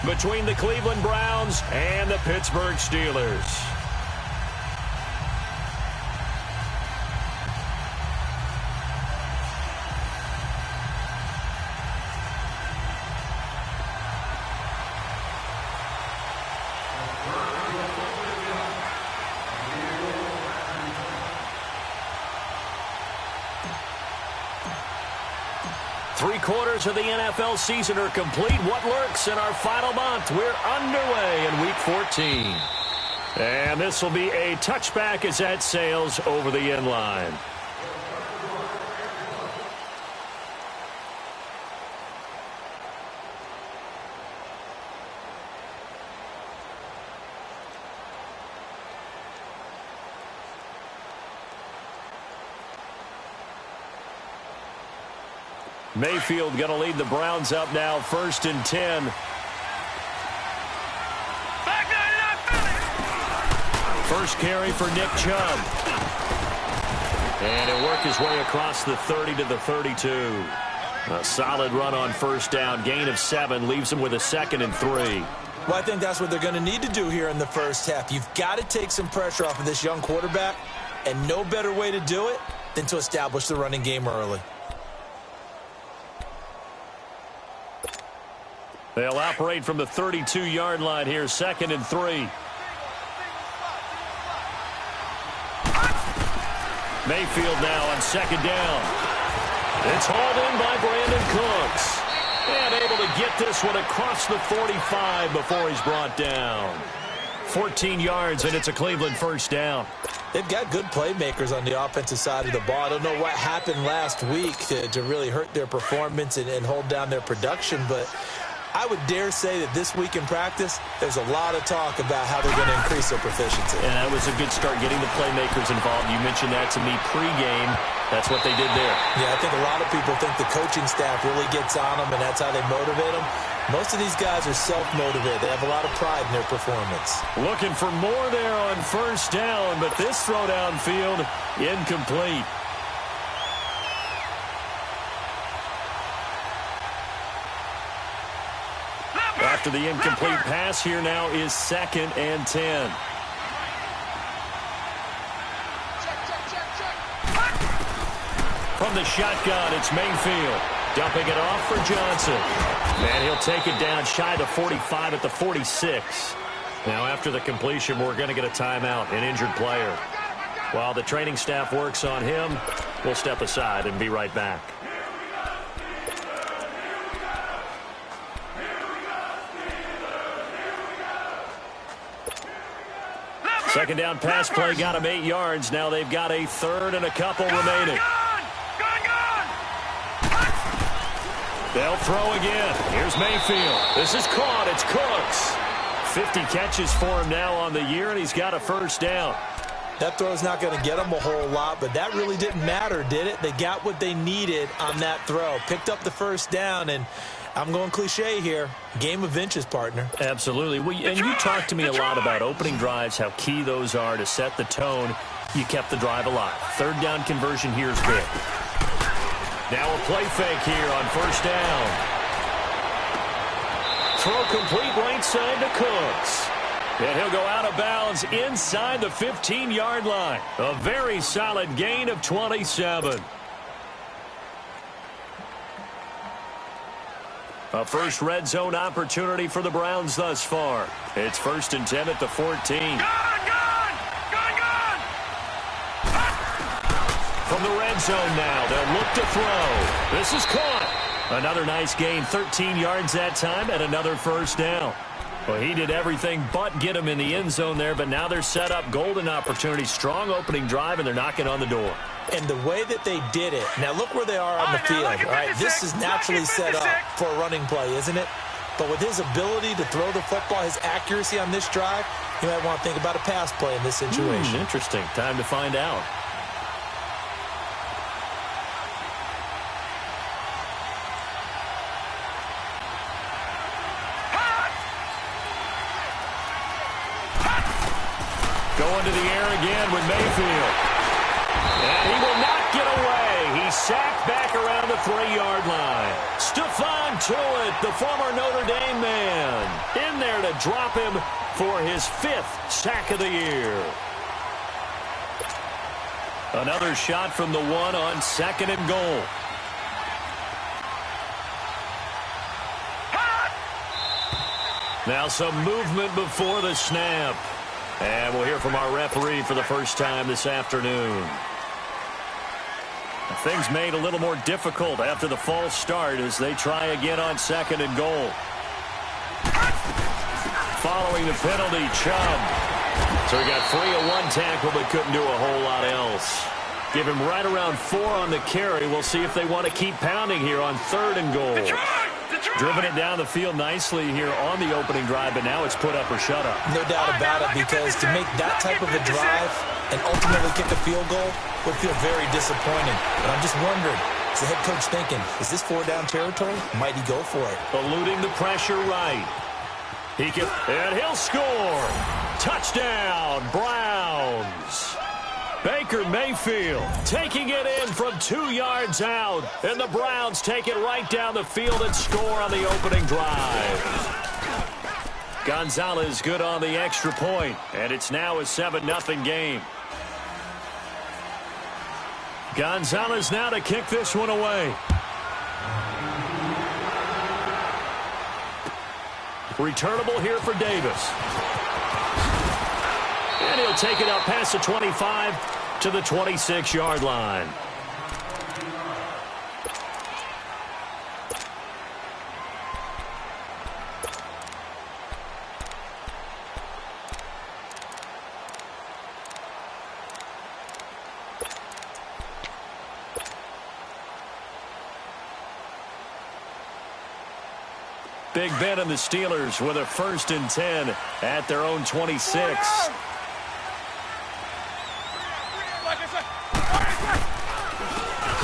between the Cleveland Browns and the Pittsburgh Steelers. Three-quarters of the NFL season are complete. What lurks in our final month? We're underway in Week 14. And this will be a touchback as that sails over the end line. Mayfield going to lead the Browns up now, 1st and 10. First carry for Nick Chubb. And he'll work his way across the 30 to the 32. A solid run on first down. Gain of 7 leaves him with a 2nd and 3. Well, I think that's what they're going to need to do here in the first half. You've got to take some pressure off of this young quarterback, and no better way to do it than to establish the running game early. They'll operate from the 32-yard line here, 2nd and 3. Mayfield now on 2nd down. It's hauled in by Brandon Cooks. And able to get this one across the 45 before he's brought down. 14 yards, and it's a Cleveland first down. They've got good playmakers on the offensive side of the ball. I don't know what happened last week to really hurt their performance and hold down their production, but I would dare say that this week in practice, there's a lot of talk about how they're going to increase their proficiency. And that was a good start, getting the playmakers involved. You mentioned that to me pregame. That's what they did there. Yeah, I think a lot of people think the coaching staff really gets on them, and that's how they motivate them. Most of these guys are self-motivated. They have a lot of pride in their performance. Looking for more there on first down, but this throw downfield incomplete. After the incomplete pass, here now is 2nd and 10. From the shotgun, it's Mayfield. Dumping it off for Johnson. And he'll take it down shy of the 45 at the 46. Now, after the completion, we're going to get a timeout, an injured player. While the training staff works on him, we'll step aside and be right back. Second down pass play got him 8 yards. Now they've got a 3rd and a couple remaining. They'll throw again. Here's Mayfield. This is caught. It's Cooks. 50 catches for him now on the year, and he's got a first down. That throw's not going to get them a whole lot, but that really didn't matter, did it? They got what they needed on that throw. Picked up the first down, and I'm going cliche here. Game of inches, partner. Absolutely. Well, and you talked to me a lot about opening drives, how key those are to set the tone. You kept the drive alive. 3rd down conversion here is big. Now a play fake here on first down. Throw complete right side to Cooks. And he'll go out of bounds inside the 15-yard line. A very solid gain of 27. A first red zone opportunity for the Browns thus far. It's 1st and 10 at the 14. From the red zone now, they'll look to throw. This is caught. Another nice gain, 13 yards that time, and another first down. Well, he did everything but get him in the end zone there, but now they're set up golden opportunity. Strong opening drive, and they're knocking on the door. And the way that they did it, now look where they are on the field. All right, this is naturally set up for a running play, isn't it? But with his ability to throw the football, his accuracy on this drive, you might want to think about a pass play in this situation. Interesting. Time to find out. Going to the air again with Mayfield. And he will not get away. He's sacked back around the 3-yard line. Stephon Tuitt, the former Notre Dame man. drop him for his 5th sack of the year. Another shot from the 1 on 2nd and goal. Now some movement before the snap. And we'll hear from our referee for the first time this afternoon. Things made a little more difficult after the false start as they try again on 2nd and goal. Following the penalty, Chubb. So he got free of 1 tackle but couldn't do a whole lot else. Give him right around 4 on the carry. We'll see if they want to keep pounding here on 3rd and goal. Driven it down the field nicely here on the opening drive, but now it's put up or shut up. No doubt about it, because to make that type of a drive and ultimately kick a field goal would feel very disappointing. But I'm just wondering, is the head coach thinking, is this 4-down territory? Might he go for it? Eluding the pressure right. And he'll score. Touchdown, Browns. Baker Mayfield taking it in from 2 yards out. And the Browns take it right down the field and score on the opening drive. Gonzalez good on the extra point. And it's now a 7-0 game. Gonzalez now to kick this one away. Returnable here for Davis. And he'll take it out past the 25 to the 26-yard line. Big Ben and the Steelers with a 1st and 10 at their own 26.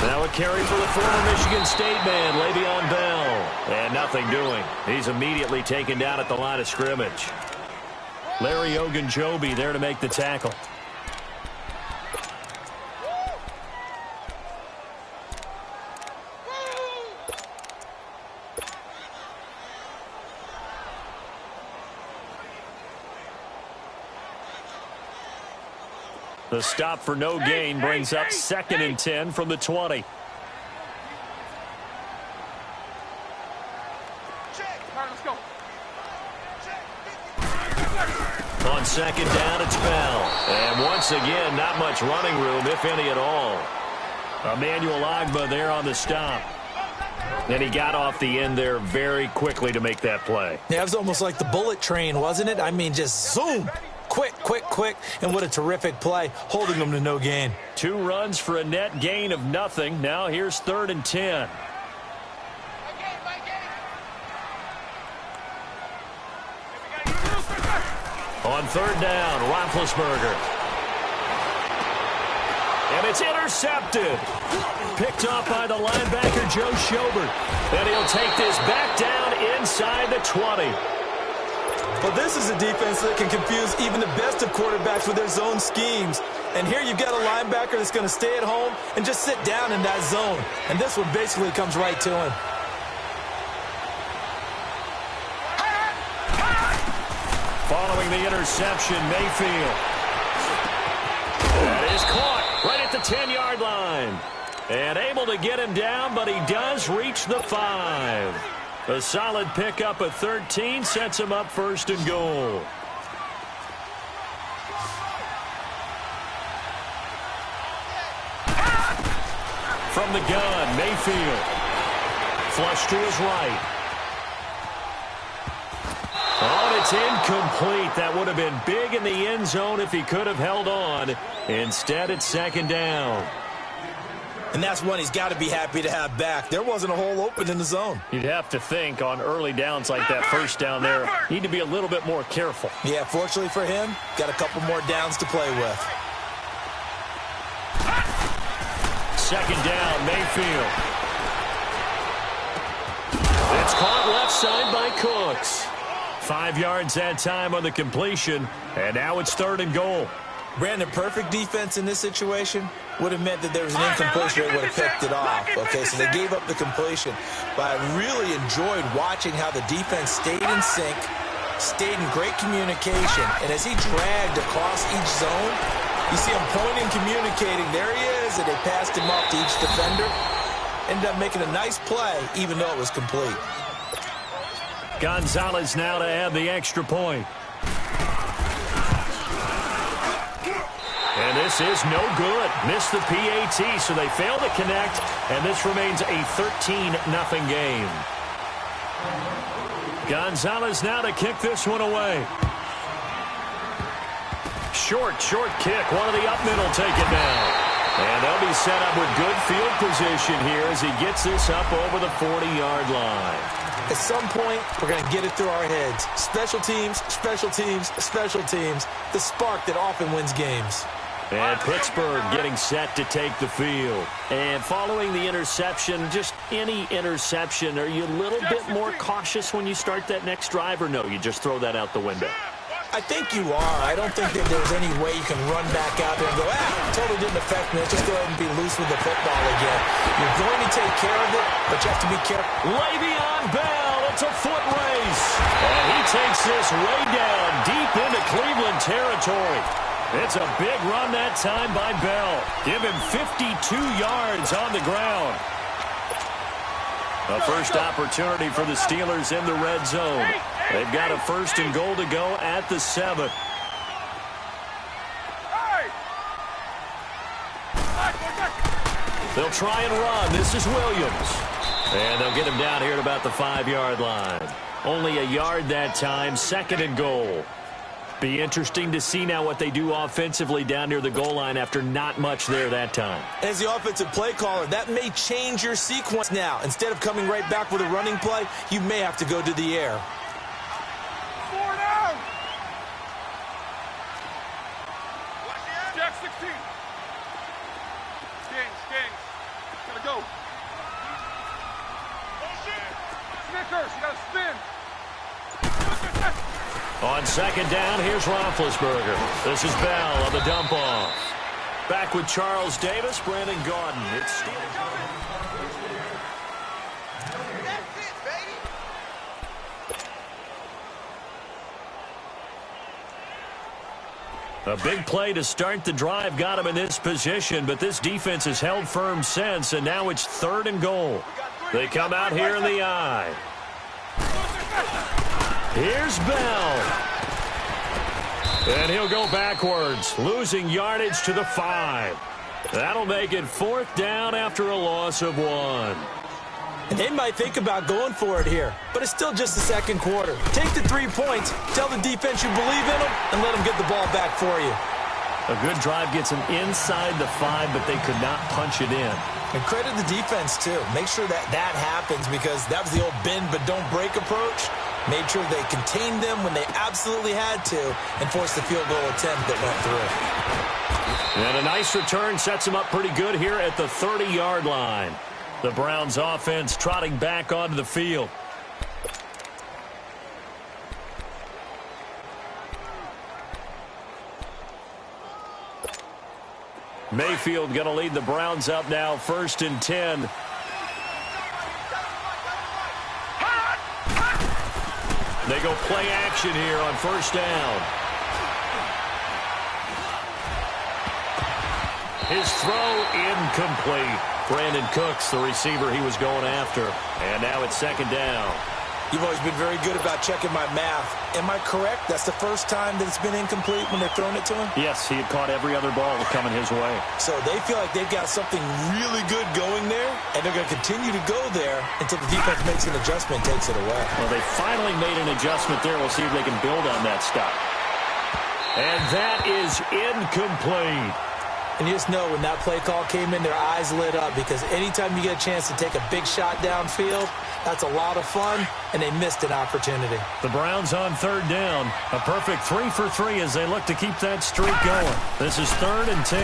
Now a carry for the former Michigan State man, Le'Veon Bell. And nothing doing. He's immediately taken down at the line of scrimmage. Larry Ogunjobi there to make the tackle. The stop for no gain brings up 2nd and 10 from the 20. On 2nd down, it's Bell. And once again, not much running room, if any at all. Emmanuel Ogbah there on the stop. And he got off the end there very quickly to make that play. Yeah, it was almost like the bullet train, wasn't it? I mean, just zoom. Quick, quick, quick, and what a terrific play, holding them to no gain. 2 runs for a net gain of nothing. Now here's 3rd and 10. On 3rd down, Roethlisberger. And it's intercepted. Picked off by the linebacker, Joe Schobert. And he'll take this back down inside the 20. Well, this is a defense that can confuse even the best of quarterbacks with their zone schemes. And here you've got a linebacker that's going to stay at home and just sit down in that zone. And this one basically comes right to him. Following the interception, Mayfield. That is caught right at the 10-yard line. And able to get him down, but he does reach the 5. A solid pickup of 13 sets him up 1st and goal. From the gun, Mayfield. Flush to his right. Oh, and it's incomplete. That would have been big in the end zone if he could have held on. Instead, it's 2nd down. And that's one he's got to be happy to have back. There wasn't a hole open in the zone. You'd have to think on early downs like that 1st down there, need to be a little bit more careful. Yeah, fortunately for him, got a couple more downs to play with. 2nd down, Mayfield. It's caught left side by Cooks. 5 yards that time on the completion, and now it's 3rd and goal. Brandon, perfect defense in this situation would have meant that there was an incompletion that would have picked it off. Okay, so they gave up the completion. But I really enjoyed watching how the defense stayed in sync, stayed in great communication. And as he dragged across each zone, you see him pointing, communicating. There he is, and they passed him off to each defender. Ended up making a nice play, even though it was complete. Gonzalez now to add the extra point. And this is no good. Missed the PAT, so they fail to connect, and this remains a 13-0 game. Gonzalez now to kick this one away. Short kick. One of the up middle take it down. And they'll be set up with good field position here as he gets this up over the 40-yard line. At some point, we're going to get it through our heads. Special teams, special teams, special teams. The spark that often wins games. And Pittsburgh getting set to take the field. And following the interception, just any interception, are you a little bit more cautious when you start that next drive, or no, you just throw that out the window? I think you are. I don't think that there's any way you can run back out there and go, totally didn't affect me. Let's just go ahead and be loose with the football again. You're going to take care of it, but you have to be careful. Le'Veon Bell, it's a foot race. And he takes this way down, deep into Cleveland territory. It's a big run that time by Bell. Give him 52 yards on the ground. A first opportunity for the Steelers in the red zone. They've got a 1st and goal to go at the 7. They'll try and run. This is Williams. And they'll get him down here at about the 5-yard line. Only a yard that time, 2nd and goal. Be interesting to see now what they do offensively down near the goal line after not much there that time. As the offensive play caller, that may change your sequence now. Instead of coming right back with a running play, you may have to go to the air. Jack 16. Kings. Gotta go. Snickers, you gotta spin. On 2nd down, here's Roethlisberger. This is Bell on the dump off. Back with Charles Davis, Brandon Gaudin. It's a big play to start the drive got him in this position, but this defense has held firm since, and now it's 3rd and goal. They come out here in the eye. Here's Bell. And he'll go backwards, losing yardage to the 5. That'll make it 4th down after a loss of 1. They might think about going for it here, but it's still just the 2nd quarter. Take the 3 points, tell the defense you believe in them, and let them get the ball back for you. A good drive gets them inside the 5, but they could not punch it in. And credit the defense, too. Make sure that happens, because that was the old bend but don't break approach. Made sure they contained them when they absolutely had to and forced the field goal attempt that went through. And a nice return sets them up pretty good here at the 30-yard line. The Browns offense trotting back onto the field. Mayfield going to lead the Browns up now, 1st and 10. They go play action here on 1st down. His throw incomplete. Brandon Cooks, the receiver he was going after. And now it's 2nd down. You've always been very good about checking my math. Am I correct? That's the first time that it's been incomplete when they've thrown it to him? Yes, he had caught every other ball coming his way. So they feel like they've got something really good going there, and they're going to continue to go there until the defense makes an adjustment and takes it away. Well, they finally made an adjustment there. We'll see if they can build on that stuff. And that is incomplete. And you just know when that play call came in, their eyes lit up, because anytime you get a chance to take a big shot downfield, that's a lot of fun, and they missed an opportunity. The Browns on 3rd down. A perfect 3 for 3 as they look to keep that streak going. This is 3rd and 10.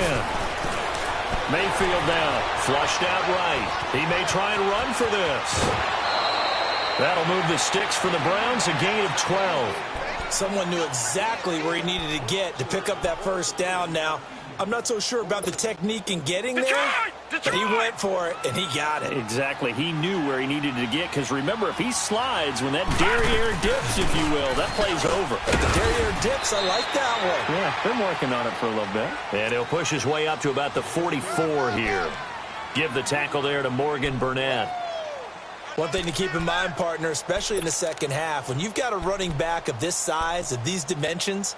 Mayfield now, flushed out right. He may try and run for this. That'll move the sticks for the Browns, a gain of 12. Someone knew exactly where he needed to get to pick up that 1st down now. I'm not so sure about the technique in getting there, but he went for it, and he got it. Exactly. He knew where he needed to get, because remember, if he slides, when that derriere dips, if you will, that play's over. The derriere dips, I like that one. Yeah, they're working on it for a little bit. And he'll push his way up to about the 44 here. Give the tackle there to Morgan Burnett. One thing to keep in mind, partner, especially in the second half, when you've got a running back of this size, of these dimensions,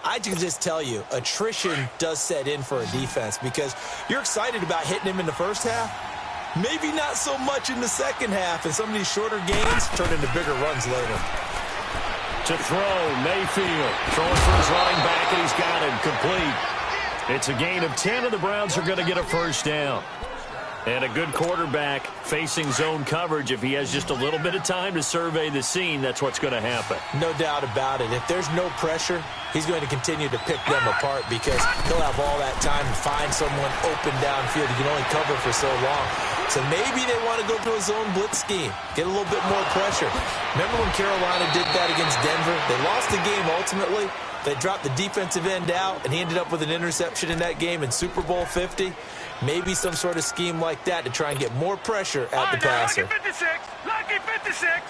I can just tell you, attrition does set in for a defense because you're excited about hitting him in the first half. Maybe not so much in the second half, and some of these shorter gains turn into bigger runs later. To throw, Mayfield. Throwing for his running back, and he's got him complete. It's a gain of 10, and the Browns are going to get a first down. And a good quarterback facing zone coverage. If he has just a little bit of time to survey the scene, that's what's going to happen. No doubt about it. If there's no pressure, he's going to continue to pick them apart because he'll have all that time to find someone open downfield. He can only cover for so long. So maybe they want to go to a zone blitz scheme, get a little bit more pressure. Remember when Carolina did that against Denver? They lost the game ultimately. They dropped the defensive end out, and he ended up with an interception in that game in Super Bowl 50. Maybe some sort of scheme like that to try and get more pressure at the passer. Lucky 56! Lucky 56!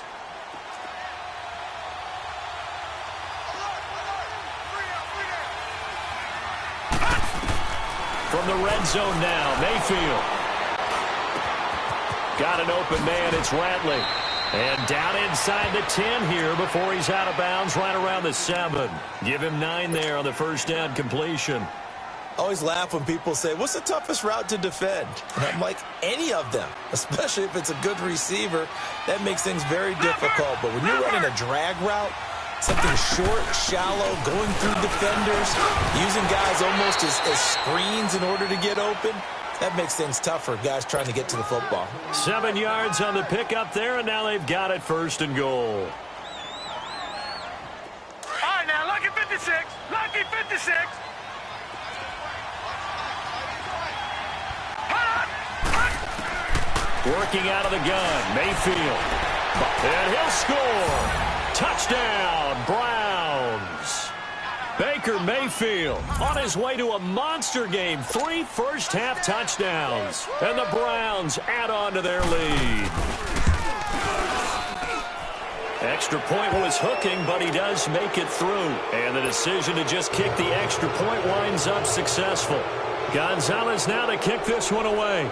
From the red zone now, Mayfield. Got an open man, it's Ratley. And down inside the 10 here before he's out of bounds, right around the 7. Give him 9 there on the first down completion. I always laugh when people say, what's the toughest route to defend? And I'm like, any of them, especially if it's a good receiver. That makes things very difficult. But when you're running a drag route, something short, shallow, going through defenders, using guys almost as screens in order to get open, that makes things tough for guys trying to get to the football. 7 yards on the pickup there, and now they've got it first and goal. All right, now, lucky 56! Lucky 56! Working out of the gun, Mayfield. And he'll score. Touchdown, Browns. Baker Mayfield on his way to a monster game. 3 first-half touchdowns. And the Browns add on to their lead. Extra point was hooking, but he does make it through. And the decision to just kick the extra point winds up successful. Gonzalez now to kick this one away.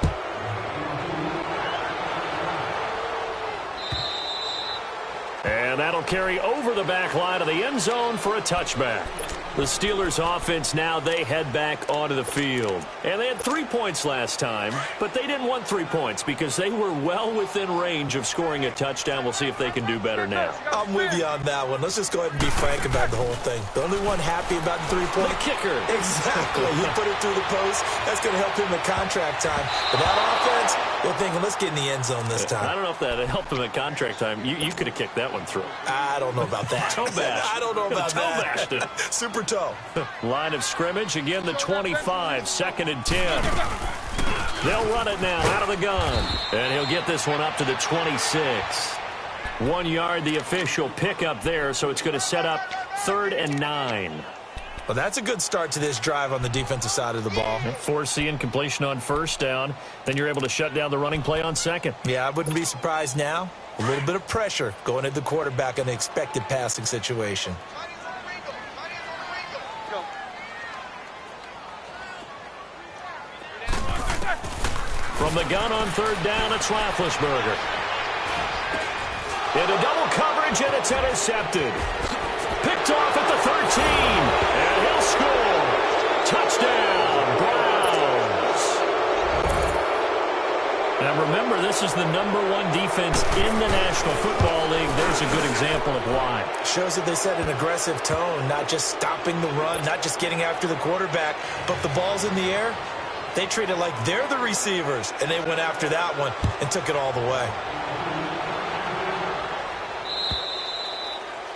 And that'll carry over the back line of the end zone for a touchback. The Steelers offense now, they head back onto the field. And they had 3 points last time, but they didn't want 3 points because they were well within range of scoring a touchdown. We'll see if they can do better now. I'm with you on that one. Let's just go ahead and be frank about the whole thing. The only one happy about the 3-point? The kicker. Exactly. He put it through the post. That's going to help him at contract time. But that offense, they're thinking, let's get in the end zone this time. I don't know if that helped him at contract time. You could have kicked that one through. I don't know about that. Toe bash. I don't know about that. Toe bashed it. Super toe. Line of scrimmage, again the 25, 2nd and 10. They'll run it now out of the gun. And he'll get this one up to the 26. 1 yard, the official pickup there, so it's going to set up 3rd and 9. Well, that's a good start to this drive on the defensive side of the ball. Forcing completion on first down. Then you're able to shut down the running play on second. Yeah, I wouldn't be surprised now. A little bit of pressure going at the quarterback in an expected passing situation. From the gun on 3rd down, it's Roethlisberger. Into double coverage, and it's intercepted. Picked off at the 13, and he'll score. Touchdown, Browns. Now remember, this is the #1 defense in the National Football League. There's a good example of why. Shows that they set an aggressive tone, not just stopping the run, not just getting after the quarterback, but the ball's in the air. They treat it like they're the receivers, and they went after that one and took it all the way.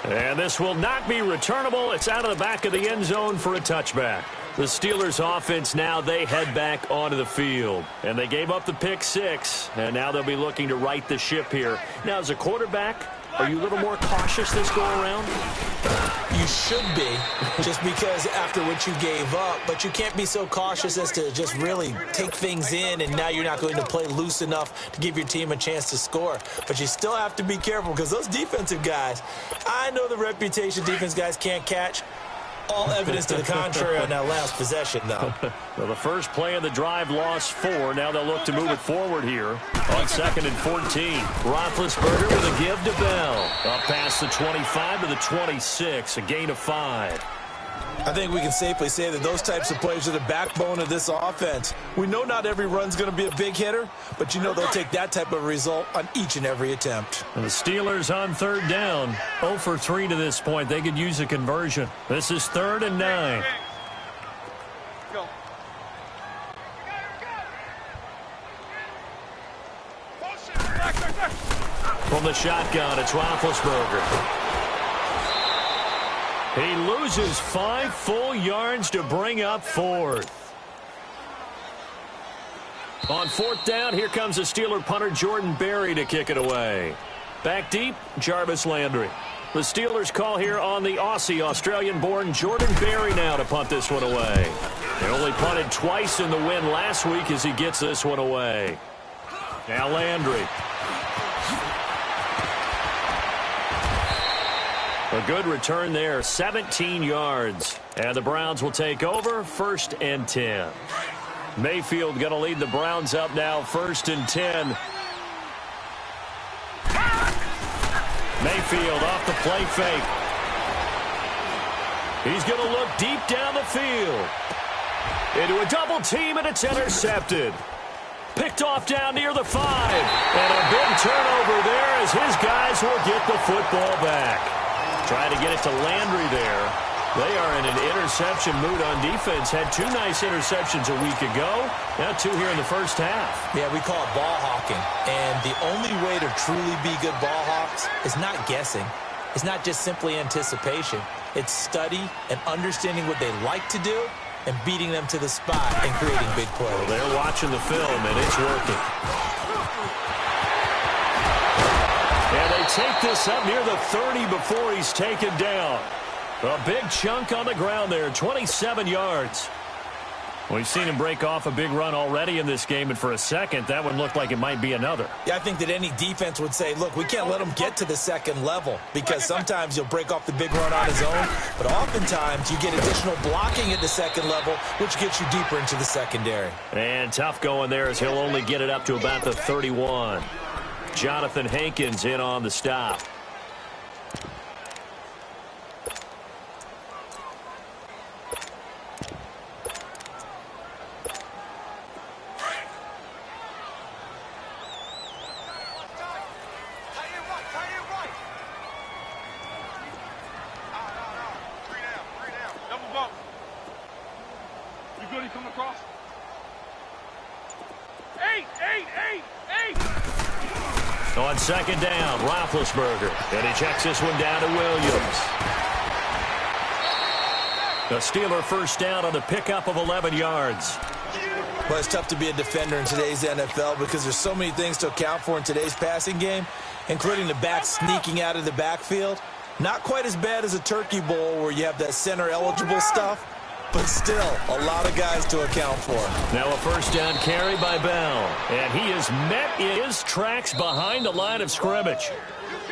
And this will not be returnable. It's out of the back of the end zone for a touchback. The Steelers offense now, they head back onto the field. And they gave up the pick 6, and now they'll be looking to right the ship here. Now, as a quarterback, are you a little more cautious this go around? You You should be, just because after what you gave up, but you can't be so cautious as to just really take things in, and now you're not going to play loose enough to give your team a chance to score. But you still have to be careful, because those defensive guys, I know the reputation defense guys can't catch. All evidence to the contrary on that last possession, though. Well, the first play of the drive lost 4. Now they'll look to move it forward here on 2nd and 14. Roethlisberger with a give to Bell. Up past the 25 to the 26, a gain of 5. I think we can safely say that those types of plays are the backbone of this offense. We know not every run's going to be a big hitter, but you know they'll take that type of result on each and every attempt. And the Steelers on 3rd down, 0 for 3 to this point. They could use a conversion. This is 3rd and 9. Go. From the shotgun, it's Roethlisberger. He loses 5 full yards to bring up 4th. On 4th down, here comes the Steeler punter Jordan Berry to kick it away. Back deep, Jarvis Landry. The Steelers call here on the Aussie, Australian-born Jordan Berry now to punt this one away. He only punted twice in the win last week as he gets this one away. Now Landry. A good return there, 17 yards. And the Browns will take over, 1st and 10. Mayfield going to lead the Browns up now, 1st and 10. Mayfield off the play fake. He's going to look deep down the field. Into a double team, and it's intercepted. Picked off down near the 5. And a big turnover there as his guys will get the football back. Trying to get it to Landry there. They are in an interception mood on defense. Had 2 nice interceptions a week ago. Now 2 here in the first half. Yeah, we call it ball hawking. And the only way to truly be good ball hawks is not guessing. It's not just simply anticipation. It's study and understanding what they like to do and beating them to the spot and creating big plays. Well, they're watching the film, and it's working. And they take this up near the 30 before he's taken down. A big chunk on the ground there, 27 yards. We've seen him break off a big run already in this game, and for a second, that one looked like it might be another. Yeah, I think that any defense would say, look, we can't let him get to the second level, because sometimes he'll break off the big run on his own, but oftentimes you get additional blocking at the second level, which gets you deeper into the secondary. And tough going there as he'll only get it up to about the 31. Jonathan Hankins in on the stop. On 2nd down, Roethlisberger. And he checks this one down to Williams. The Steeler first down on the pickup of 11 yards. Well, it's tough to be a defender in today's NFL because there's so many things to account for in today's passing game, including the back sneaking out of the backfield. Not quite as bad as a turkey bowl where you have that center-eligible stuff, but still a lot of guys to account for. Now a first down carry by Bell. And he is met in his tracks behind the line of scrimmage.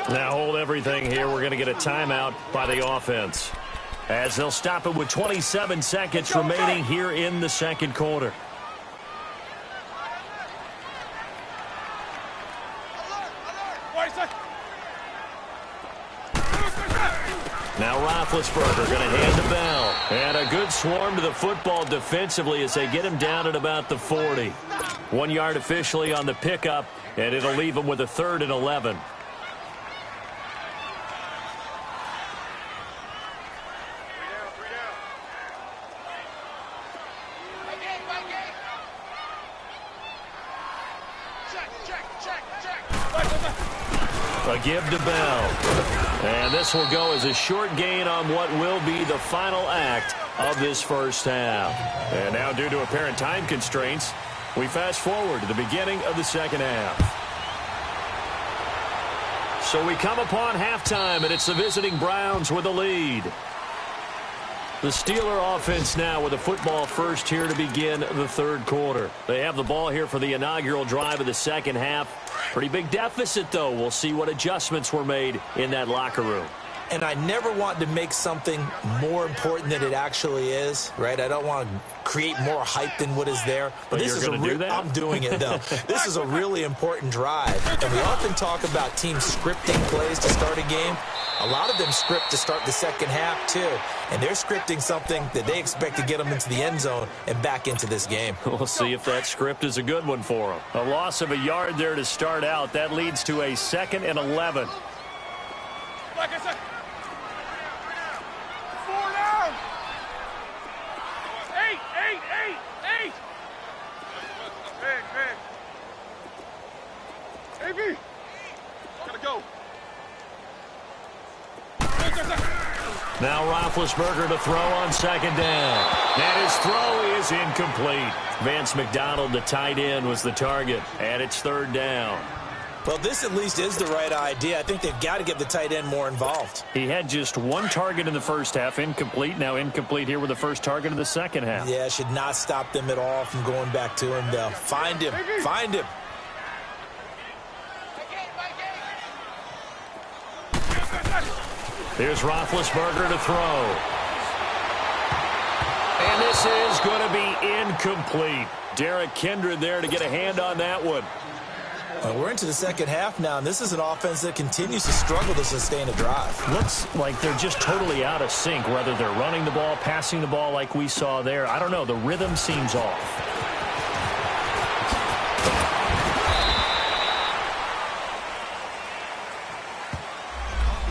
Now hold everything here. We're going to get a timeout by the offense, as they'll stop it with 27 seconds remaining here in the second quarter. Now Roethlisberger going to hand to Bell. And a good swarm to the football defensively as they get him down at about the 40. 1 yard officially on the pickup, and it'll leave him with a 3rd and 11. A give to Bell. And this will go as a short gain on what will be the final act of this first half. And now, due to apparent time constraints, we fast forward to the beginning of the second half. So we come upon halftime, and it's the visiting Browns with the lead. The Steeler offense now with a football first here to begin the third quarter. They have the ball here for the inaugural drive of the second half. Pretty big deficit, though. We'll see what adjustments were made in that locker room. And I never want to make something more important than it actually is, right? I don't want to create more hype than what is there. But this you're is going to do that? I'm doing it, though. This is a really important drive. And we often talk about teams scripting plays to start a game. A lot of them script to start the second half, too. And they're scripting something that they expect to get them into the end zone and back into this game. We'll see if that script is a good one for them. A loss of a yard there to start out. That leads to a 2nd and 11. Like I said. 4 down. 8. Man. AB. Gotta go. Now Roethlisberger to throw on 2nd down. And his throw is incomplete. Vance McDonald, the tight end, was the target. And it's 3rd down. Well, this at least is the right idea. I think they've got to get the tight end more involved. He had just 1 target in the first half, incomplete. Now incomplete here with the first target of the second half. Yeah, should not stop them at all from going back to him, though. Find him. Find him. Here's Roethlisberger to throw. And this is going to be incomplete. Derek Kindred there to get a hand on that one. We're into the second half now, and this is an offense that continues to struggle to sustain a drive. Looks like they're just totally out of sync, whether they're running the ball, passing the ball like we saw there. I don't know. The rhythm seems off.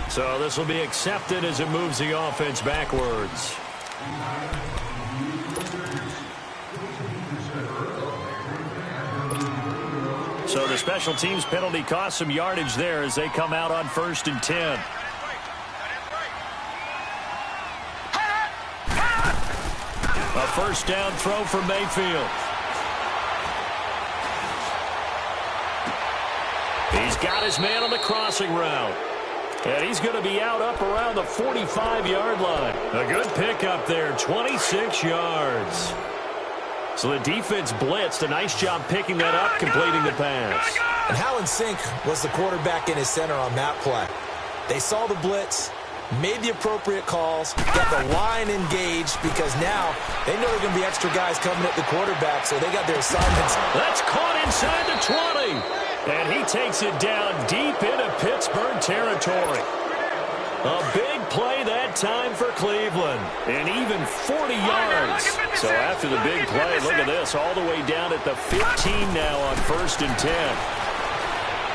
So this will be accepted as it moves the offense backwards. So the special teams penalty cost some yardage there as they come out on 1st and 10. A 1st down throw for Mayfield. He's got his man on the crossing route. And he's going to be out up around the 45-yard line. A good pickup there, 26 yards. So the defense blitzed. A nice job picking that up, completing the pass. And how in sync was the quarterback and his center on that play? They saw the blitz, made the appropriate calls, got the line engaged because now they know there are going to be extra guys coming at the quarterback, so they got their assignments. That's caught inside the 20. And he takes it down deep into Pittsburgh territory. A big play that time for Cleveland. And even 40 yards. So after the big play, look at this. All the way down at the 15 now on 1st and 10.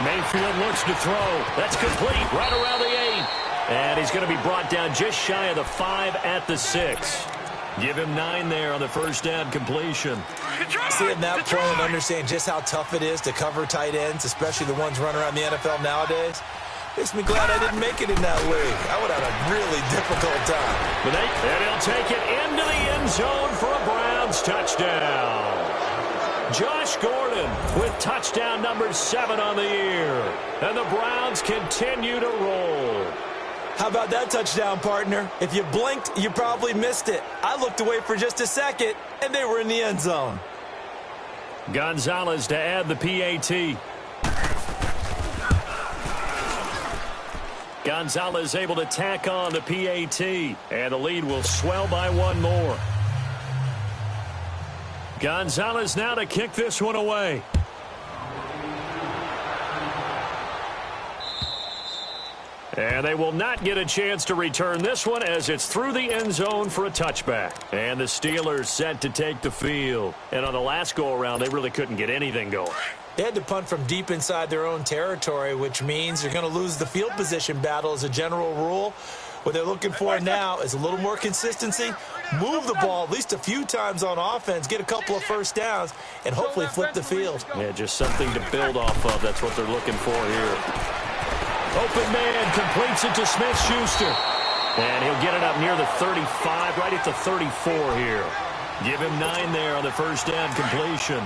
Mayfield looks to throw. That's complete right around the 8. And he's going to be brought down just shy of the 5 at the 6. Give him 9 there on the 1st down completion. Seeing that play and understand just how tough it is to cover tight ends, especially the ones running around the NFL nowadays, makes me glad I didn't make it in that league. I would have a really difficult time. And he'll take it into the end zone for a Browns touchdown. Josh Gordon with touchdown number 7 on the year. And the Browns continue to roll. How about that touchdown, partner? If you blinked, you probably missed it. I looked away for just a second, and they were in the end zone. Gonzalez to add the PAT. Gonzalez able to tack on the PAT, and the lead will swell by 1 more. Gonzalez now to kick this one away. And they will not get a chance to return this one as it's through the end zone for a touchback. And the Steelers set to take the field. And on the last go-around, they really couldn't get anything going. They had to punt from deep inside their own territory, which means you're going to lose the field position battle as a general rule. What they're looking for now is a little more consistency, move the ball at least a few times on offense, get a couple of 1st downs, and hopefully flip the field. Yeah, just something to build off of. That's what they're looking for here. Open man completes it to Smith-Schuster. And he'll get it up near the 35, right at the 34 here. Give him 9 there on the 1st down completion.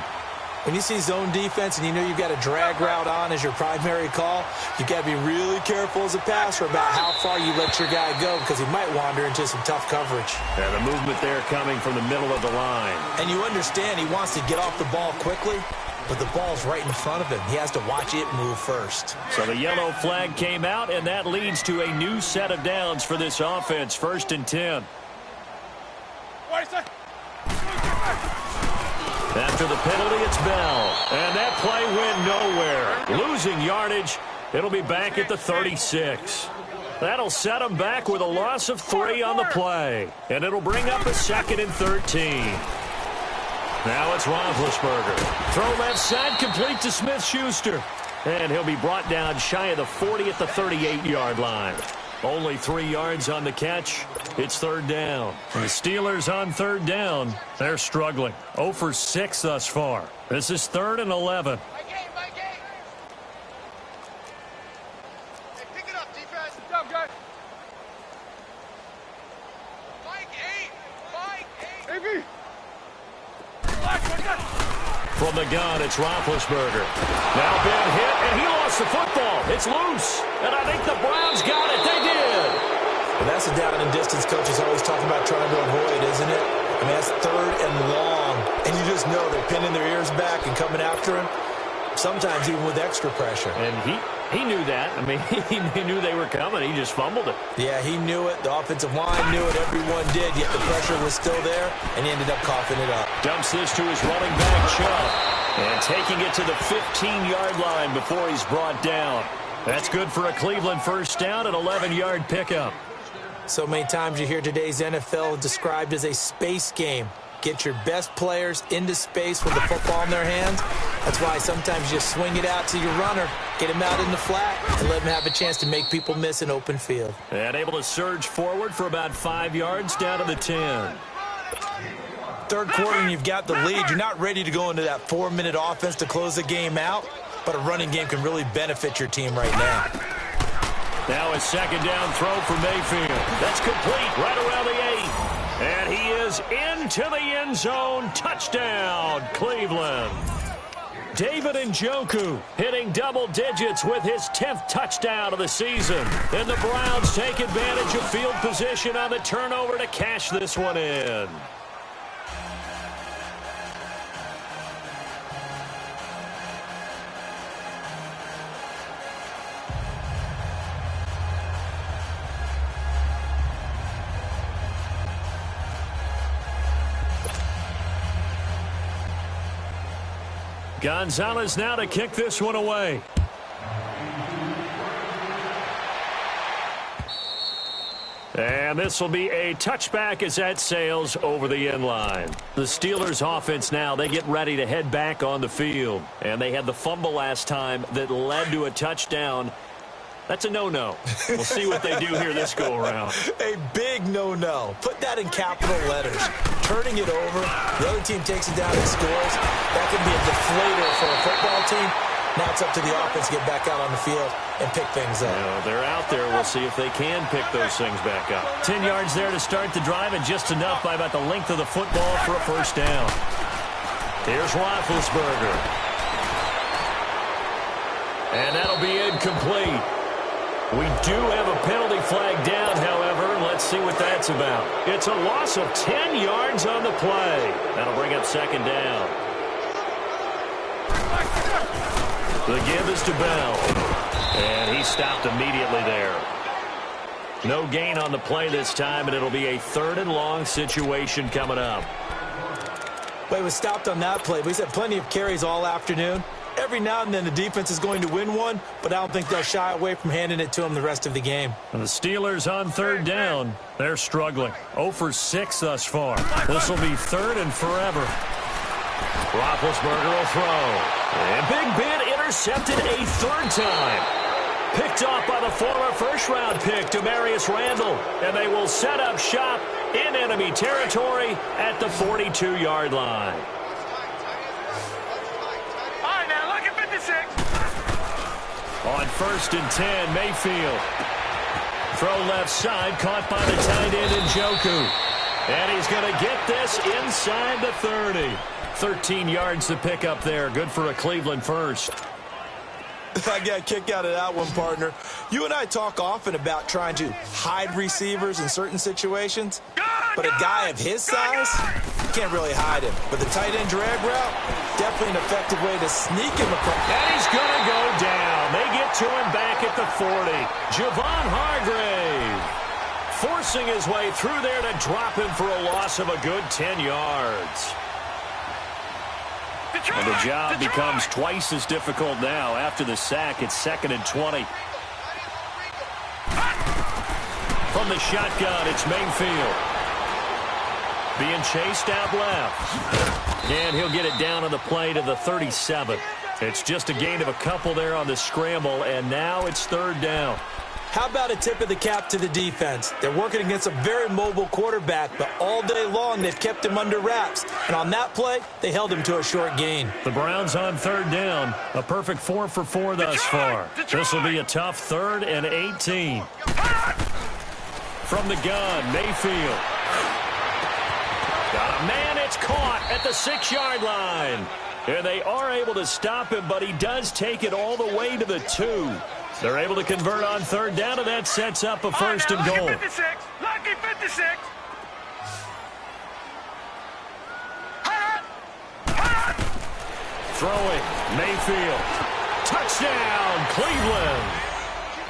When you see zone defense and you know you've got a drag route on as your primary call, you've got to be really careful as a passer about how far you let your guy go because he might wander into some tough coverage. And the movement there coming from the middle of the line. And you understand he wants to get off the ball quickly, but the ball's right in front of him. He has to watch it move first. So the yellow flag came out, and that leads to a new set of downs for this offense. 1st and 10. Wait a sec. After the penalty, it's Bell. And that play went nowhere. Losing yardage. It'll be back at the 36. That'll set them back with a loss of 3 on the play. And it'll bring up a 2nd and 13. Now it's Roethlisberger. Throw left side, complete to Smith-Schuster. And he'll be brought down shy of the 40 at the 38-yard line. Only 3 yards on the catch. It's 3rd down. And the Steelers on 3rd down. They're struggling. 0 for 6 thus far. This is 3rd and 11. My game. Hey, pick it up, defense. Good job, guys. Mike 8. AB. From the gun, it's Roethlisberger. Now been hit, and he lost the football. It's loose, and I think the Browns got it. They did. Well, that's the down and distance coaches always talk about trying to avoid, isn't it? I mean, that's 3rd and long, and you just know they're pinning their ears back and coming after him, sometimes even with extra pressure. And he knew that. I mean, he knew they were coming. He just fumbled it. Yeah, he knew it. The offensive line knew it. Everyone did, yet the pressure was still there, and he ended up coughing it up. Dumps this to his running back, Chubb. And taking it to the 15-yard line before he's brought down. That's good for a Cleveland 1st down, an 11-yard pickup. So many times you hear today's NFL described as a space game. Get your best players into space with the football in their hands. That's why sometimes you swing it out to your runner, get him out in the flat, and let him have a chance to make people miss an open field. And able to surge forward for about 5 yards down to the 10. 3rd quarter and you've got the lead. You're not ready to go into that 4-minute offense to close the game out, but a running game can really benefit your team right now. Now a 2nd down throw for Mayfield. That's complete right around the 8. And he is into the end zone. Touchdown, Cleveland. David Njoku hitting double digits with his 10th touchdown of the season. And the Browns take advantage of field position on the turnover to cash this one in. Gonzalez now to kick this one away. And this will be a touchback as that sails over the end line. The Steelers offense now, they get ready to head back on the field. And they had the fumble last time that led to a touchdown. That's a no-no. We'll see what they do here this go-around. A big no-no. Put that in capital letters. Turning it over, the other team takes it down and scores. That can be a deflator for a football team. Now it's up to the offense to get back out on the field and pick things up. They're out there. We'll see if they can pick those things back up. 10 yards there to start the drive, and just enough by about the length of the football for a 1st down. Here's Roethlisberger. And that'll be incomplete. We do have a penalty flag down, however. Let's see what that's about. It's a loss of 10 yards on the play. That'll bring up 2nd down. The give is to Bell. And he stopped immediately there. No gain on the play this time, and it'll be a 3rd and long situation coming up. Well, he was stopped on that play, but he's had plenty of carries all afternoon. Every now and then the defense is going to win one, but I don't think they'll shy away from handing it to him the rest of the game. And the Steelers on 3rd down. They're struggling. 0 for 6 thus far. This will be 3rd and forever. Roethlisberger will throw. And Big Ben intercepted a 3rd time. Picked off by the former 1st-round pick, Demarius Randall. And they will set up shop in enemy territory at the 42-yard line. On 1st and 10, Mayfield. Throw left side, caught by the tight end Njoku. And he's going to get this inside the 30. 13 yards to pick up there. Good for a Cleveland first. I got a kick out of that one, partner. You and I talk often about trying to hide receivers in certain situations, but a guy of his size, you can't really hide him. But the tight end drag route, definitely an effective way to sneak him across. And he's going to go down. They get to him back at the 40. Javon Hargrave forcing his way through there to drop him for a loss of a good 10 yards. And the job becomes twice as difficult now after the sack. It's 2nd and 20. From the shotgun, it's Mayfield. Being chased out left. And he'll get it down on the play to the 37. It's just a gain of a couple there on the scramble, and now it's 3rd down. How about a tip of the cap to the defense? They're working against a very mobile quarterback, but all day long they've kept him under wraps. And on that play, they held him to a short gain. The Browns on 3rd down. A perfect 4 for 4 thus far. This will be a tough 3rd and 18. From the gun, Mayfield. Got a man, it's caught at the 6-yard line. And they are able to stop him, but he does take it all the way to the 2. They're able to convert on 3rd down, and that sets up a 1st and goal. Lucky 56. Throwing, Mayfield. Touchdown, Cleveland.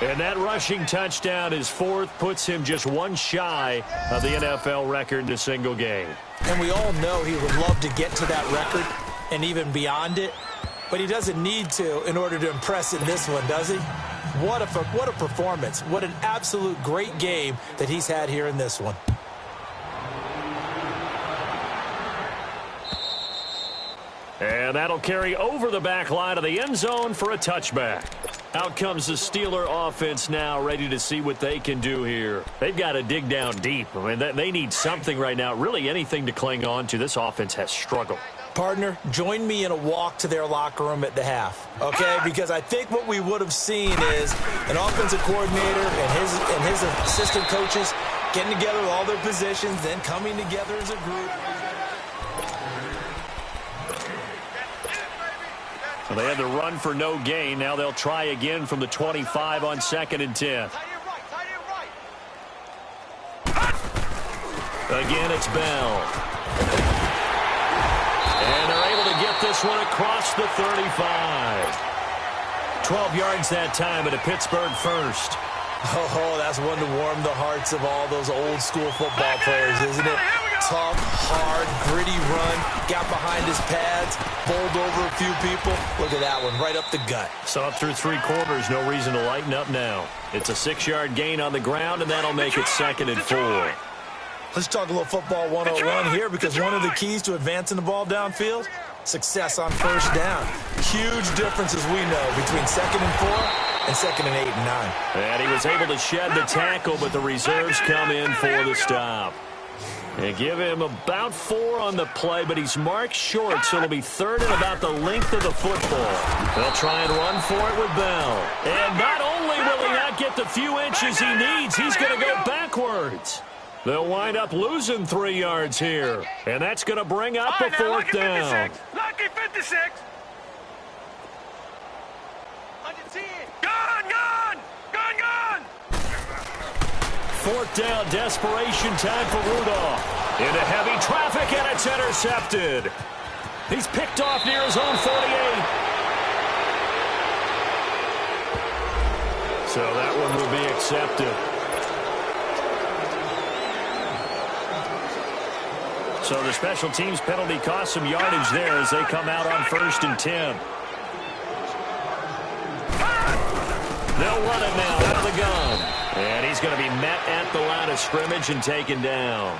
And that rushing touchdown is 4th, puts him just one shy of the NFL record in a single game. And we all know he would love to get to that record and even beyond it, but he doesn't need to in order to impress in this one, does he? What a performance. What an absolute great game that he's had here in this one. And that'll carry over the back line of the end zone for a touchback. Out comes the Steeler offense now, ready to see what they can do here. They've got to dig down deep. I mean, they need something right now, really anything to cling on to. This offense has struggled. Partner, join me in a walk to their locker room at the half, okay? Because I think what we would have seen is an offensive coordinator and his assistant coaches getting together with all their positions, then coming together as a group. Well, they had to run for no gain. Now they'll try again from the 25 on 2nd and 10. Again, it's Bell. And they're able to get this one across the 35. 12 yards that time at a Pittsburgh first. Oh, that's one to warm the hearts of all those old-school football players, isn't it? Tough, hard, gritty run, got behind his pads, bowled over a few people. Look at that one, right up the gut. So up through 3 quarters, no reason to lighten up now. It's a 6-yard gain on the ground, and that'll make it 2nd and 4. Let's talk a little football 101 here, because one of the keys to advancing the ball downfield, success on 1st down. Huge difference, as we know, between 2nd and 4 and 2nd and 8 and 9. And he was able to shed the tackle, but the reserves come in for the stop. They give him about 4 on the play, but he's marked short, so it'll be 3rd and about the length of the football. They'll try and run for it with Bell. And not only will he not get the few inches he needs, he's going to go backwards. They'll wind up losing 3 yards here, and that's going to bring up a 4th down. Lucky 56. Gone. 4th down, desperation time for Rudolph. Into heavy traffic, and it's intercepted. He's picked off near his own 48. So that one will be accepted. So the special teams penalty cost some yardage there as they come out on 1st and 10. They'll run it now out of the gun. And he's going to be met at the line of scrimmage and taken down.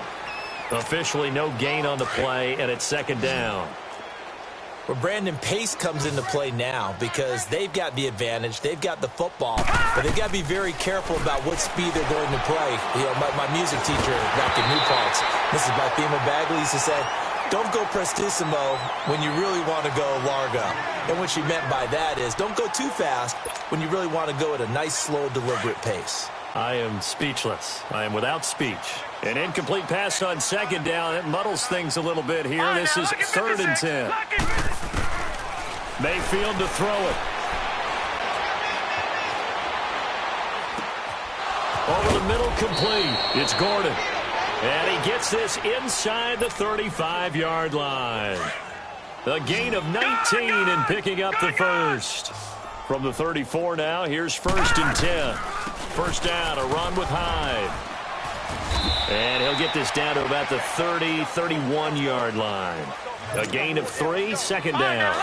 Officially no gain on the play, and it's 2nd down. Well, Brandon, pace comes into play now because they've got the advantage. They've got the football, but they've got to be very careful about what speed they're going to play. You know, my music teacher back in New Paltz, Mrs. Bythema Bagley, used to say, don't go prestissimo when you really want to go largo. And what she meant by that is don't go too fast when you really want to go at a nice, slow, deliberate pace. I am speechless. I am without speech. An incomplete pass on second down. It muddles things a little bit here. This is 3rd and 10. Mayfield to throw it. Over the middle, complete. It's Gordon. And he gets this inside the 35-yard line. A gain of 19 and picking up the first. From the 34 now, here's 1st and 10. First down, a run with Hyde. And he'll get this down to about the 30, 31-yard line. A gain of 3, second down.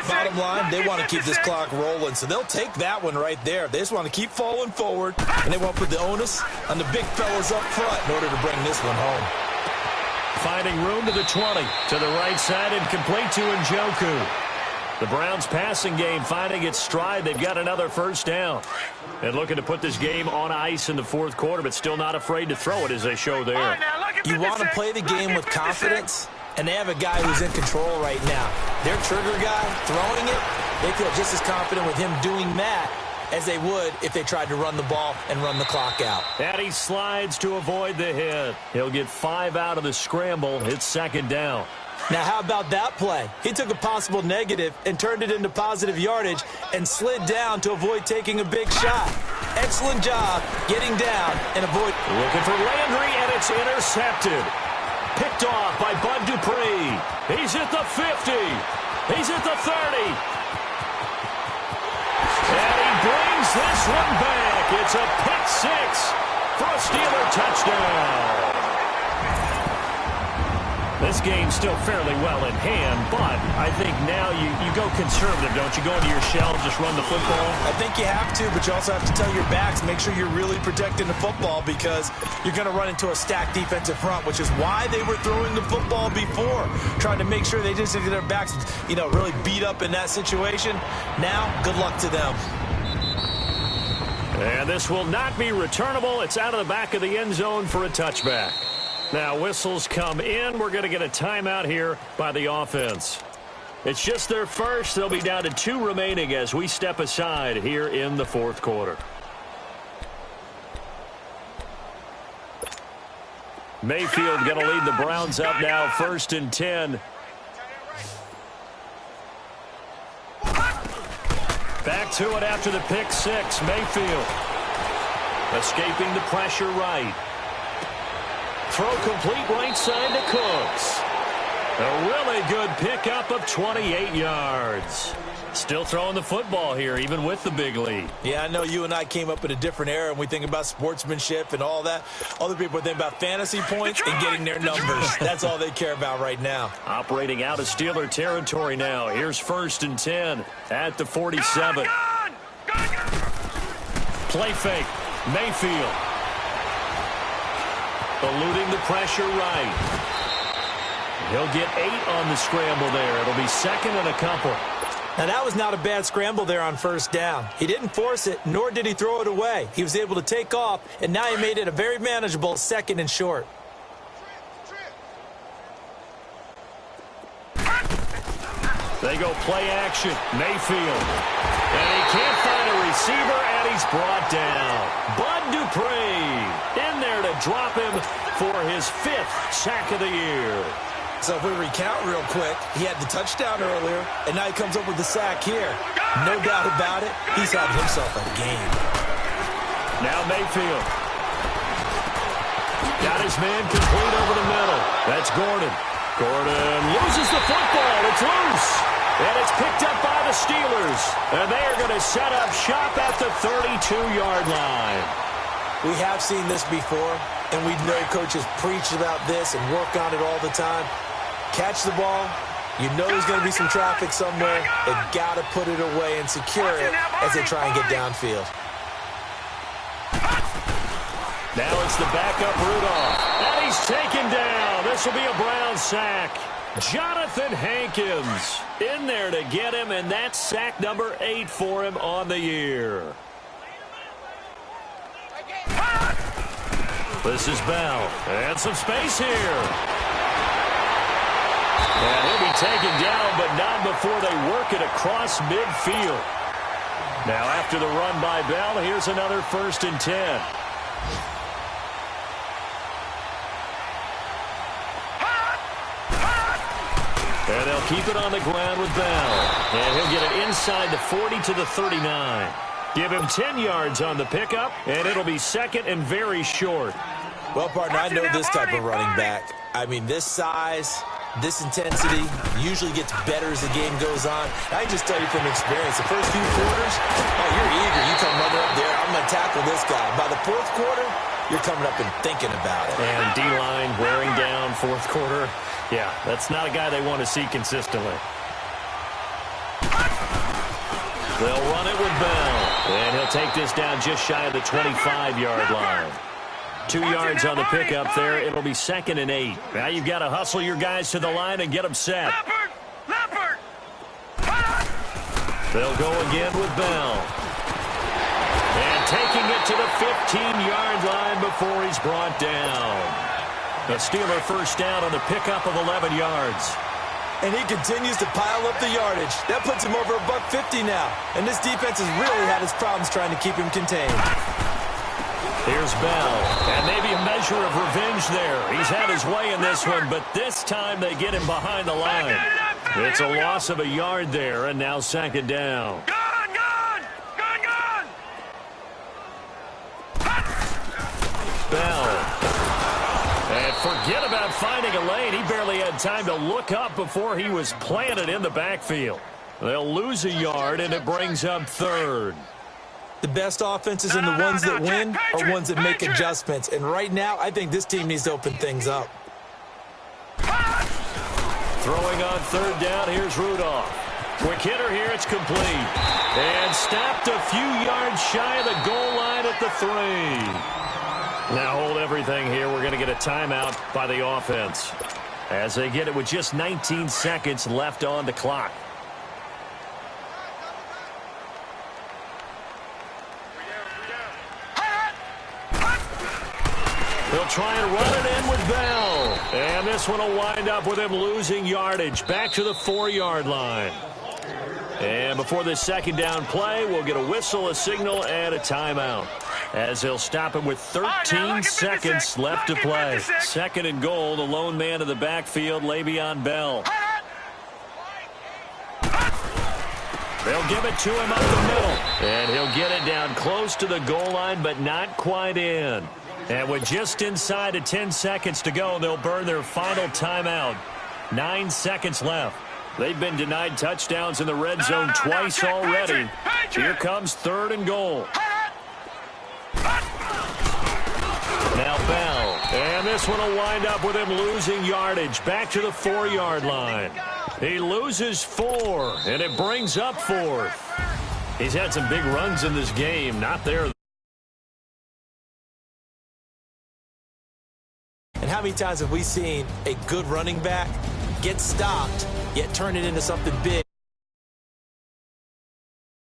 Bottom line, they want to keep this clock rolling, so they'll take that one right there. They just want to keep falling forward, and they want to put the onus on the big fellas up front in order to bring this one home. Finding room to the 20, to the right side, and complete to Njoku. The Browns passing game finding its stride. They've got another first down. And looking to put this game on ice in the 4th quarter, but still not afraid to throw it as they show there. You want to play the game with confidence, and they have a guy who's in control right now. Their trigger guy, throwing it, they feel just as confident with him doing that as they would if they tried to run the ball and run the clock out. And he slides to avoid the hit. He'll get 5 out of the scramble. It's 2nd down. Now, how about that play? He took a possible negative and turned it into positive yardage and slid down to avoid taking a big shot. Excellent job getting down and avoid. Looking for Landry, and it's intercepted. Picked off by Bud Dupree. He's at the 50. He's at the 30. And he brings this one back. It's a pick 6 for a Steeler touchdown. This game's still fairly well in hand, but I think now you go conservative, don't you? Go into your shell and just run the football? I think you have to, but you also have to tell your backs, make sure you're really protecting the football because you're going to run into a stacked defensive front, which is why they were throwing the football before, trying to make sure they just get their backs, really beat up in that situation. Now, good luck to them. And this will not be returnable. It's out of the back of the end zone for a touchback. Now, whistles come in. We're going to get a timeout here by the offense. It's just their first. They'll be down to 2 remaining as we step aside here in the 4th quarter. Mayfield going to lead the Browns up now, 1st and 10. Back to it after the pick 6. Mayfield escaping the pressure right. Throw complete right side to Cooks. A really good pickup of 28 yards. Still throwing the football here, even with the big lead. Yeah, I know you and I came up in a different era, and we think about sportsmanship and all that. Other people think about fantasy points and getting their numbers. That's all they care about right now. Operating out of Steeler territory now. Here's 1st and 10 at the 47. Play fake. Mayfield. Eluding the pressure right. He'll get 8 on the scramble there. It'll be 2nd and a couple. Now, that was not a bad scramble there on 1st down. He didn't force it, nor did he throw it away. He was able to take off, and now he made it a very manageable 2nd and short. They go play action. Mayfield. And he can't find a receiver, and he's brought down. Bud Dupree in there to drop him for his 5th sack of the year. So if we recount real quick, he had the touchdown earlier, and now he comes up with the sack here. No doubt about it, he's had himself a game. Now Mayfield. Got his man complete over the middle. That's Gordon. Gordon loses the football. It's loose. And it's picked up by the Steelers. And they are going to set up shop at the 32-yard line. We have seen this before, and we know coaches preach about this and work on it all the time. Catch the ball. You know there's going to be some traffic somewhere. They've got to put it away and secure it as they try and get downfield. Now it's the backup Rudolph. And he's taken down. This will be a Brown sack. Jonathan Hankins in there to get him, and that's sack number 8 for him on the year. This is Bell. And some space here. And he'll be taken down, but not before they work it across midfield. Now after the run by Bell, here's another 1st and 10. And they'll keep it on the ground with Bell. And he'll get it inside the 40 to the 39. Give him 10 yards on the pickup, and it'll be second and very short. Well, partner, I know this type of running back. I mean, this size, this intensity usually gets better as the game goes on. I can just tell you from experience, the first few quarters, oh, you're eager. You come running up there, I'm going to tackle this guy. By the fourth quarter, you're coming up and thinking about it. And D-line wearing down fourth quarter. Yeah, that's not a guy they want to see consistently. They'll run it with Bell. And he'll take this down just shy of the 25-yard line. 2 yards on the pickup there. It'll be second and 8. Now you've got to hustle your guys to the line and get them set. They'll go again with Bell. And taking it to the 15-yard line before he's brought down. The Steeler first down on the pickup of 11 yards. And he continues to pile up the yardage. That puts him over $150 now. And this defense has really had its problems trying to keep him contained. Here's Bell. And maybe a measure of revenge there. He's had his way in this one, but this time they get him behind the line. It's a loss of a yard there, and now second down. Bell. And forget about finding a lane. He barely had time to look up before he was planted in the backfield. They'll lose a yard, and it brings up third. The best offenses and the ones that win are ones that make adjustments. And right now, I think this team needs to open things up. Throwing on third down, here's Rudolph. Quick hitter here, it's complete. And stopped a few yards shy of the goal line at the 3. Now hold everything here. We're going to get a timeout by the offense as they get it with just 19 seconds left on the clock. They'll try and run it in with Bell. And this one will wind up with him losing yardage back to the 4-yard line. And before this second down play, we'll get a whistle, a signal, and a timeout, as they'll stop him with 13 seconds left to play. Second and goal, the lone man in the backfield, Le'Veon Bell. They'll give it to him up the middle. And he'll get it down close to the goal line, but not quite in. And with just inside of 10 seconds to go, they'll burn their final timeout. 9 seconds left. They've been denied touchdowns in the red zone twice already. Here comes third and goal. Now Bell. And this one will wind up with him losing yardage back to the 4-yard line. He loses 4, and it brings up 4th. He's had some big runs in this game. Not there. And how many times have we seen a good running back get stopped, yet turn it into something big